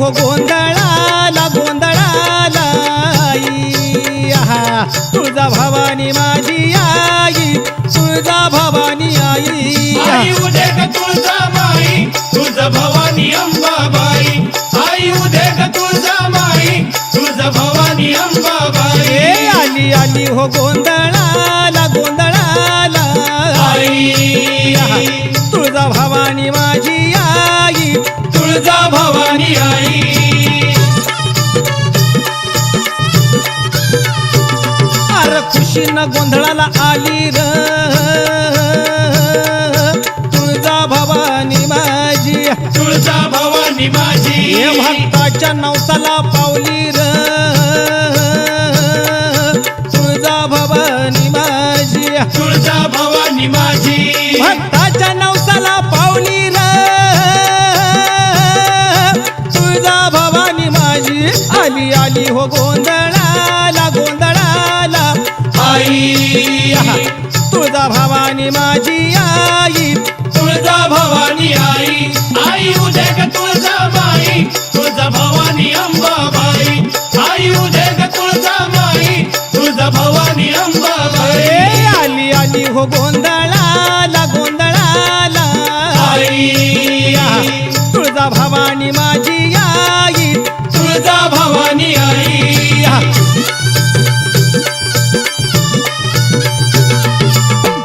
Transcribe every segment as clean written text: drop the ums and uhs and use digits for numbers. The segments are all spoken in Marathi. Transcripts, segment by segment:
हो गोंधळाला गोंधळाला आई आहा तुळजा भवानी माझी आई तुळजा भवानी आई आई उदे ग तुळजा माई तुळजा भवानी अंबाबाई आई उदे ग तुळजा माई तुळजा भवानी अंबाबाई आली आली हो गोंधळाला गोंधळाला आई तुळजा भवानी माझी आई तुळजा भवानी आई अरे खुशीनं गोंधळाला आली र तुळजा भवानी माझी तुळजा भवानी माझी हे भक्ताच्या नवसाला पावली र तुळजा भवानी माझी तुळजा भवानी माझी भक्ताच्या नवसाला पावली र तुळजा भवानी माझी आली आली हो गोंधळाला गोंधळाला आई तुळजा भवानी माझी आई तुळजा भवानी आई आई उदे ग तुळजा माई तुळजा भवानी अंबाबाई आई उदे ग तुळजा माई तुळजा भवानी अंबाबाई आली आली हो गोंधळाला गोंधळाला आई तुळजा भवानी माझी आई तुळजा भवानी आई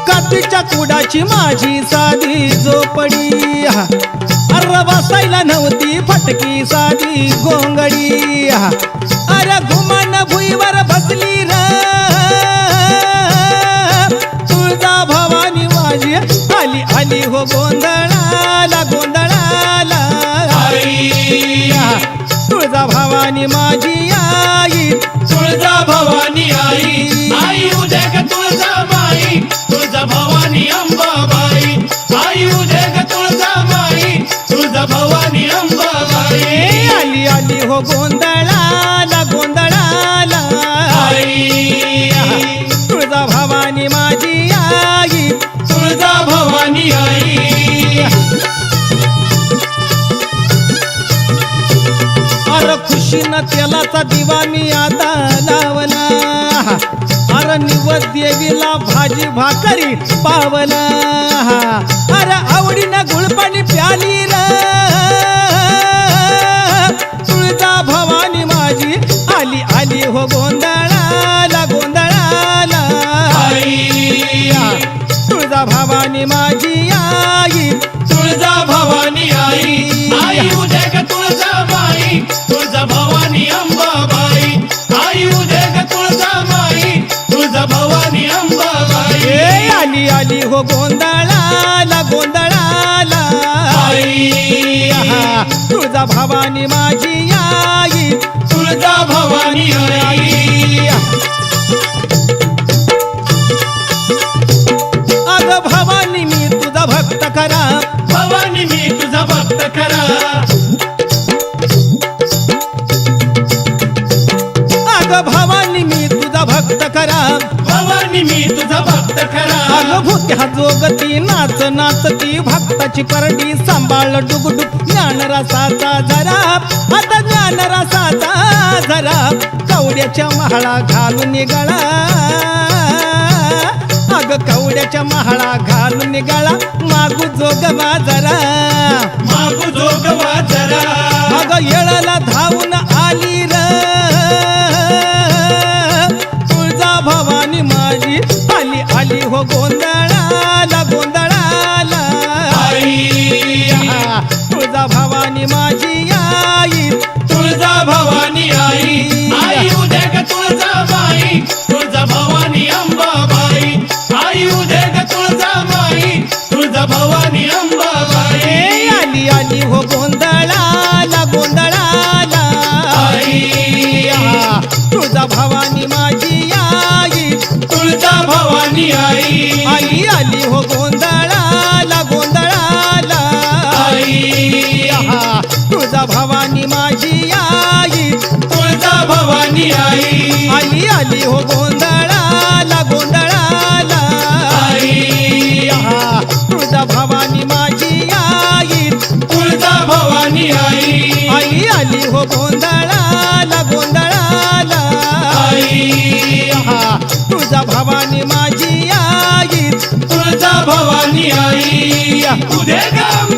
कातीच्या कुडाची माझी साधी झोपडी अरे बसायला नव्हती फटकी साधी गोंगडी अरे घुमान भुईवर बसली र तुळजा भवानी माझी आली आली हो गोंधळाला गोंधळाला आई तुळजा भवानी माझी आई तुळजा भवानी आई आई उदे ग तुळजा माई तुळजा भवानी अंबाबाई आई उदे ग तुळजा माई तुळजा भवानी अंबाबाई आली आली हो गोंधळाला गोंधळाला आई तुळजा भवानी माझी आई तुळजा भवानी आई अरे खुशीनं तेलाचा दिवा मी आता लावला अरे निवद देवीला भाजी भाकरी पावला अरे आवडीनं गुळपाणी प्याली र तुळजा भवानी माझी आली आली हो गोंधळाला गोंधळाला आई तुळजा भवानी माझी आई तुळजा भवानी आई आई उदे ग तुळजा माई तुळजा भवानी अंबाबाई आई उदे ग तुळजा माई तुळजा भवानी अंबाबाई आली आली हो गोंधळाला गोंधळाला आई तुळजा भवानी माझी आई तुळजा भवानी आई अग भवानी मी तुझा भक्त करा भवानी मी तुझा भक्त खरा अग भवानी मी तुझा भक्त करा भवानी मी तुझा भक्त खरा अग भूत्या जोगती नाच नाचती भक्ताची परडी सांभाळ डुगडुग ज्ञान रसाचा जरा आता ज्ञान रसाचा जरा कवड्याच्या महाळा घालून गळा अग कवड्याच्या महाळा घालून गळा मागू जोगवा जरा मागू जोगवा जरा अग येळाला धावून आली र तुळजा भवानी माझी आली आली हो गोंधळाला गोंधळाला आई तुळजा भवानी माझी आई तुळजा भवानी आई आई उदे ग तुळजा माई तुळजा भवानी अंबाबाई आई उदे ग तुळजा माई तुळजा भवानी अंबाबाई आली आली हो गोंधळाला गोंधळाला आई तुळजा भवानी माझी आई तुळजा भवानी आई आली आली हो गोंधळाला गोंधळाला आई तुळजा भवानी माझी आई तुळजा भवानी आई आली आली हो गोंधळाला गोंधळाला आई तुळजा भवानी माझी आई तुळजा भवानी आई आई आली हो भवानी आई उदे ग